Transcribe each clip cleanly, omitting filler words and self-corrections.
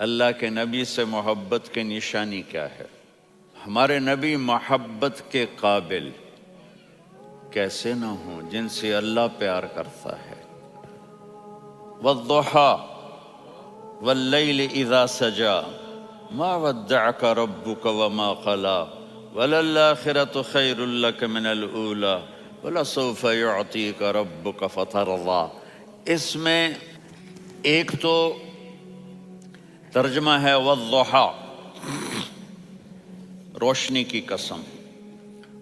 اللہ کے نبی سے محبت کی نشانی کیا ہے؟ ہمارے نبی محبت کے قابل کیسے نہ ہوں جن سے اللہ پیار کرتا ہے۔ والضحیٰ واللیل اذا سجا ما ودعک ربک وما قلا وللآخرۃ خیر لک من الاولی ولسوف یعطیک ربک فترضی۔ اس میں ایک تو ترجمہ ہے والضحیٰ، روشنی کی قسم،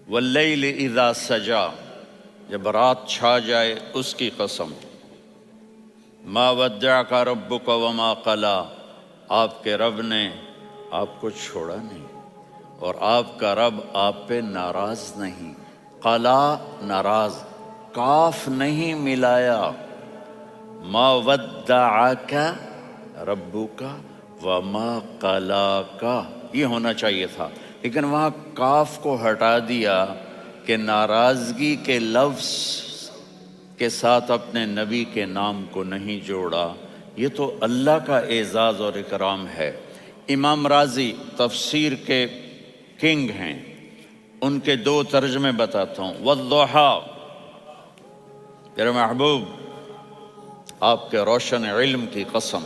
واللیل اذا سجا، جب رات چھا جائے اس کی قسم، ما ودعک ربک وما قلا، آپ کے رب نے آپ کو چھوڑا نہیں اور آپ کا رب آپ پہ ناراض نہیں۔ قلا ناراض، کاف نہیں ملایا، ما ودعک ربک وما قلاک یہ ہونا چاہیے تھا، لیکن وہاں کاف کو ہٹا دیا کہ ناراضگی کے لفظ کے ساتھ اپنے نبی کے نام کو نہیں جوڑا۔ یہ تو اللہ کا اعزاز اور اکرام ہے۔ امام رازی تفسیر کے کنگ ہیں، ان کے دو ترجمے بتاتا ہوں۔ والضحیٰ، میرے محبوب آپ کے روشن علم کی قسم،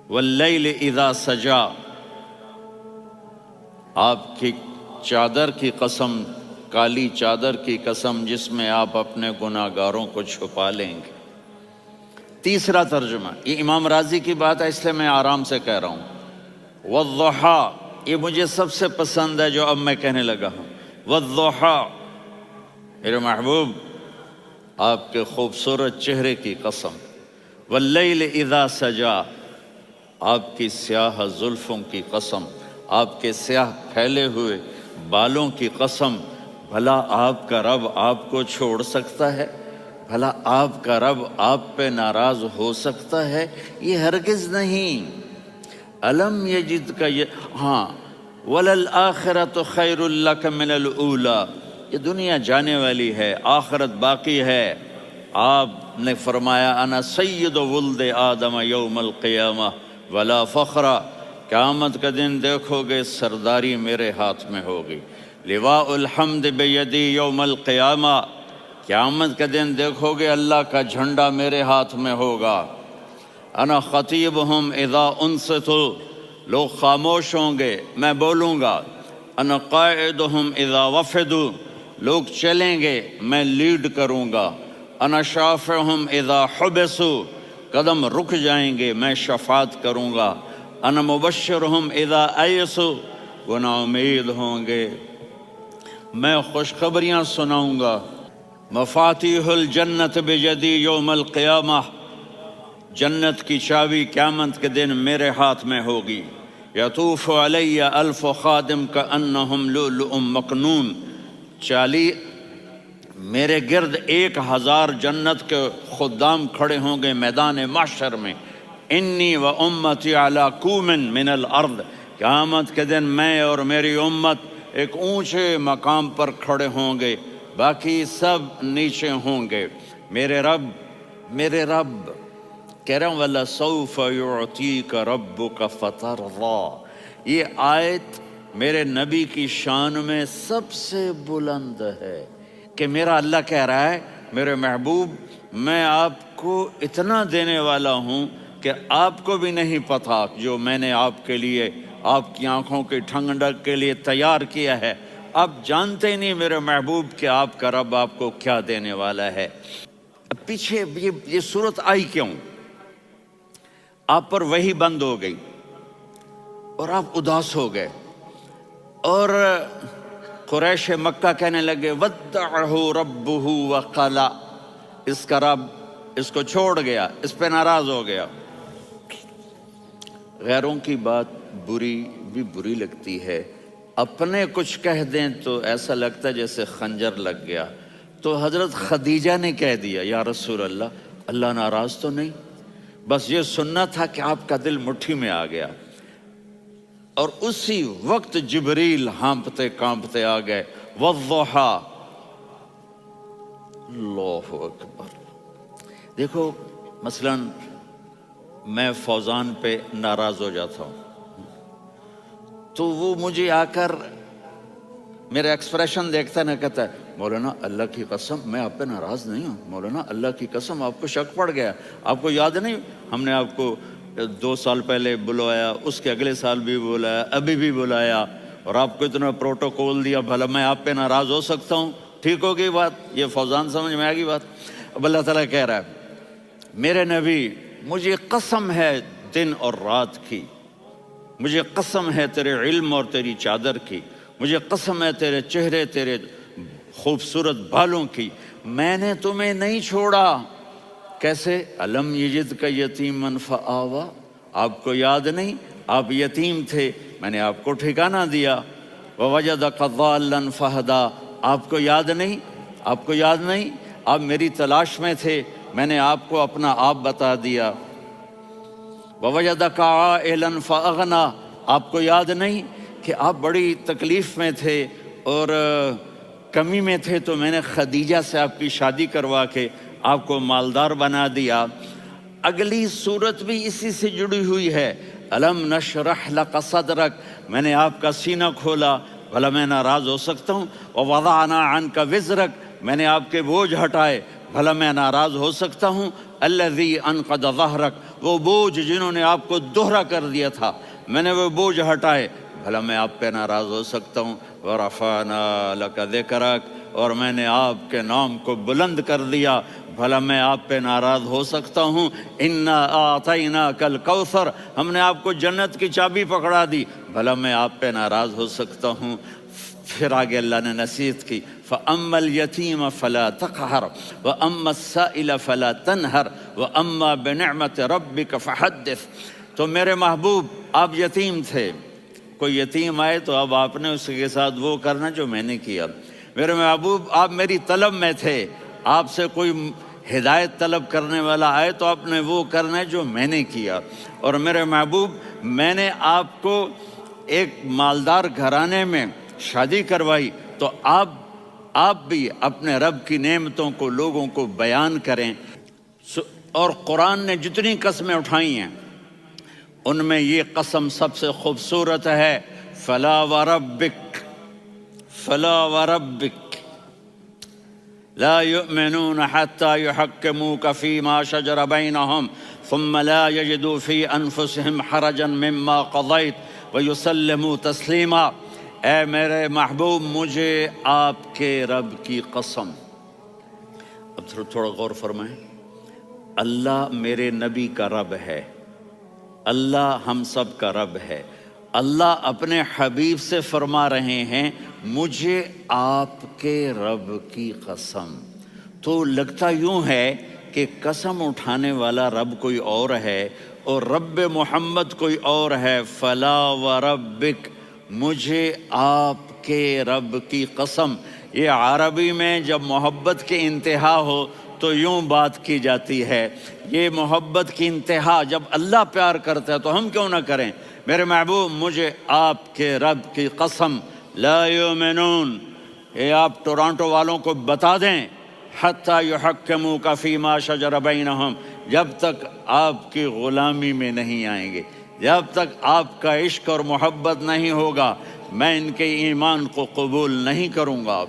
واللیل اذا سجا، آپ کی چادر کی قسم، کالی چادر کی قسم جس میں آپ اپنے گناہگاروں کو چھپا لیں گے۔ تیسرا ترجمہ، یہ امام راضی کی بات ہے اس لیے میں آرام سے کہہ رہا ہوں۔ والضحیٰ، یہ مجھے سب سے پسند ہے جو اب میں کہنے لگا ہوں۔ والضحیٰ، میرے محبوب آپ کے خوبصورت چہرے کی قسم، واللیل اذا سجا، آپ کی سیاہ زلفوں کی قسم، آپ کے سیاہ پھیلے ہوئے بالوں کی قسم، بھلا آپ کا رب آپ کو چھوڑ سکتا ہے؟ بھلا آپ کا رب آپ پہ ناراض ہو سکتا ہے؟ یہ ہرگز نہیں۔ الم یجد کا ہاں، وللآخرۃ خیر لک من الاولی، یہ دنیا جانے والی ہے، آخرت باقی ہے۔ آپ نے فرمایا انا سید ولد آدم یوم القیامہ ولا فخر، قیامت کا دن دیکھو گے سرداری میرے ہاتھ میں ہوگی۔ لواء الحمد بیدی یوم القیامہ، قیامت کا دن دیکھو گے اللہ کا جھنڈا میرے ہاتھ میں ہوگا۔ انا خطیبہم اذا انصتوا، لوگ خاموش ہوں گے میں بولوں گا۔ انا قائدہم اذا وفدوا، لوگ چلیں گے میں لیڈ کروں گا۔ انا شافعہم اذا حبسوا، قدم رک جائیں گے میں شفاعت کروں گا۔ انا مبشرہم اذا ایسوا، وہ نا امید ہوں گے میں خوشخبریاں سناؤں گا۔ مفاتیح الجنت بیدی یوم القیامہ، جنت کی چابی قیامت کے دن میرے ہاتھ میں ہوگی۔ یطوف علی الف خادم کانہم لؤلؤ مکنون، میرے گرد 1000 جنت کے خدام کھڑے ہوں گے میدان محشر میں۔ انی و امتی علی کومن من الارض، قیامت کے دن میں اور میری امت ایک اونچے مقام پر کھڑے ہوں گے، باقی سب نیچے ہوں گے۔ میرے رب کہہ رہا ہوں وَلَسَوْفَ يُعْطِيكَ رَبُّكَ فَتَرْضَىٰ، یہ آیت میرے نبی کی شان میں سب سے بلند ہے کہ میرا اللہ کہہ رہا ہے میرے محبوب میں آپ کو اتنا دینے والا ہوں کہ آپ کو بھی نہیں پتا جو میں نے آپ کے لیے، آپ کی آنکھوں کی ٹھنڈک کے لیے تیار کیا ہے۔ آپ جانتے نہیں میرے محبوب کہ آپ کا رب آپ کو کیا دینے والا ہے۔ اب پیچھے یہ صورت آئی کیوں؟ آپ پر وحی بند ہو گئی اور آپ اداس ہو گئے، اور قریش مکہ کہنے لگے ودعہ ربہ وقلا، اس کا رب اس کو چھوڑ گیا، اس پہ ناراض ہو گیا۔ غیروں کی بات بری لگتی ہے، اپنے کچھ کہہ دیں تو ایسا لگتا ہے جیسے خنجر لگ گیا۔ تو حضرت خدیجہ نے کہہ دیا یا رسول اللہ ناراض تو نہیں؟ بس یہ سننا تھا کہ آپ کا دل مٹھی میں آ گیا۔ اور اسی وقت جبریل ہانپتے کانپتے آ گئے۔ والضحیٰ، اللہ اکبر۔ دیکھو مثلاً میں فوزان پہ ناراض ہو جاتا ہوں تو وہ مجھے آ کر میرا ایکسپریشن دیکھتا ہے نا، کہتا ہے مولانا اللہ کی قسم میں آپ پہ ناراض نہیں ہوں، مولانا اللہ کی قسم آپ کو شک پڑ گیا، آپ کو یاد نہیں ہم نے آپ کو 2 سال پہلے بلوایا، اس کے اگلے سال بھی بلایا، ابھی بھی بلایا، اور آپ کو اتنا پروٹوکول دیا، بھلا میں آپ پہ ناراض ہو سکتا ہوں؟ ٹھیک ہو گئی بات؟ یہ فوزان سمجھ میں آ گئی بات؟ اب اللہ تعالیٰ کہہ رہا ہے میرے نبی مجھے قسم ہے دن اور رات کی، مجھے قسم ہے تیرے علم اور تیری چادر کی، مجھے قسم ہے تیرے چہرے، تیرے خوبصورت بالوں کی، میں نے تمہیں نہیں چھوڑا۔ کیسے؟ الم یجد کا یتیمن فآوا، آپ کو یاد نہیں آپ یتیم تھے، میں نے آپ کو ٹھکانہ دیا۔ ووجدک ضالا فہدا، آپ کو یاد نہیں، آپ کو یاد نہیں آپ میری تلاش میں تھے، میں نے آپ کو اپنا آپ بتا دیا۔ ووجدک عائلا فاغنا، آپ کو یاد نہیں کہ آپ بڑی تکلیف میں تھے اور کمی میں تھے، تو میں نے خدیجہ سے آپ کی شادی کروا کے آپ کو مالدار بنا دیا۔ اگلی صورت بھی اسی سے جڑی ہوئی ہے، الم نشرح لک صدرک، میں نے آپ کا سینہ کھولا، بھلا میں ناراض ہو سکتا ہوں؟ ووضعنا عنک وزرک، میں نے آپ کے بوجھ ہٹائے، بھلا میں ناراض ہو سکتا ہوں؟ الذی انقض ظہرک، وہ بوجھ جنہوں نے آپ کو دوہرا کر دیا تھا، میں نے وہ بوجھ ہٹائے، بھلا میں آپ پہ ناراض ہو سکتا ہوں؟ ورفعنا لک ذکرک، اور میں نے آپ کے نام کو بلند کر دیا، بھلا میں آپ پہ ناراض ہو سکتا ہوں؟ انا اعطیناک الکوثر، ہم نے آپ کو جنت کی چابی پکڑا دی، بھلا میں آپ پہ ناراض ہو سکتا ہوں؟ پھر آگے اللہ نے نصیحت کی، فَأَمَّا الْيَتِيمَ فَلَا تَقْهَرْ وَأَمَّا السَّائِلَ فَلَا تَنْهَرْ وَأَمَّا بِنِعْمَةِ رَبِّكَ فَحَدِّثْ۔ تو میرے محبوب آپ یتیم تھے، کوئی یتیم آئے تو اب آپ نے اس کے ساتھ وہ کرنا جو میں نے کیا۔ میرے محبوب آپ میری طلب میں تھے، آپ سے کوئی ہدایت طلب کرنے والا آئے تو آپ نے وہ کرنا ہے جو میں نے کیا۔ اور میرے محبوب میں نے آپ کو ایک مالدار گھرانے میں شادی کروائی، تو آپ بھی اپنے رب کی نعمتوں کو لوگوں کو بیان کریں۔ اور قرآن نے جتنی قسمیں اٹھائی ہیں ان میں یہ قسم سب سے خوبصورت ہے، فلا وربک، فلا وربک لا يؤمنون حتى يحكموك فيما شجر بينهم ثم لا يجدوا في انفسهم حرجا مما قضيت ويسلموا تسلیما۔ اے میرے محبوب مجھے آپ کے رب کی قسم، اب تھوڑا غور فرمائیں، اللہ میرے نبی کا رب ہے، اللہ ہم سب کا رب ہے، اللہ اپنے حبیب سے فرما رہے ہیں مجھے آپ کے رب کی قسم۔ تو لگتا یوں ہے کہ قسم اٹھانے والا رب کوئی اور ہے اور رب محمد کوئی اور ہے۔ فلا وربک، مجھے آپ کے رب کی قسم۔ یہ عربی میں جب محبت کی انتہا ہو تو یوں بات کی جاتی ہے، یہ محبت کی انتہا جب اللہ پیار کرتا ہے تو ہم کیوں نہ کریں؟ میرے محبوب مجھے آپ کے رب کی قسم، لا یؤمنون، یہ آپ ٹورانٹو والوں کو بتا دیں، حتی یحکموک فیما شجر بینہم، جب تک آپ کی غلامی میں نہیں آئیں گے، جب تک آپ کا عشق اور محبت نہیں ہوگا، میں ان کے ایمان کو قبول نہیں کروں گا۔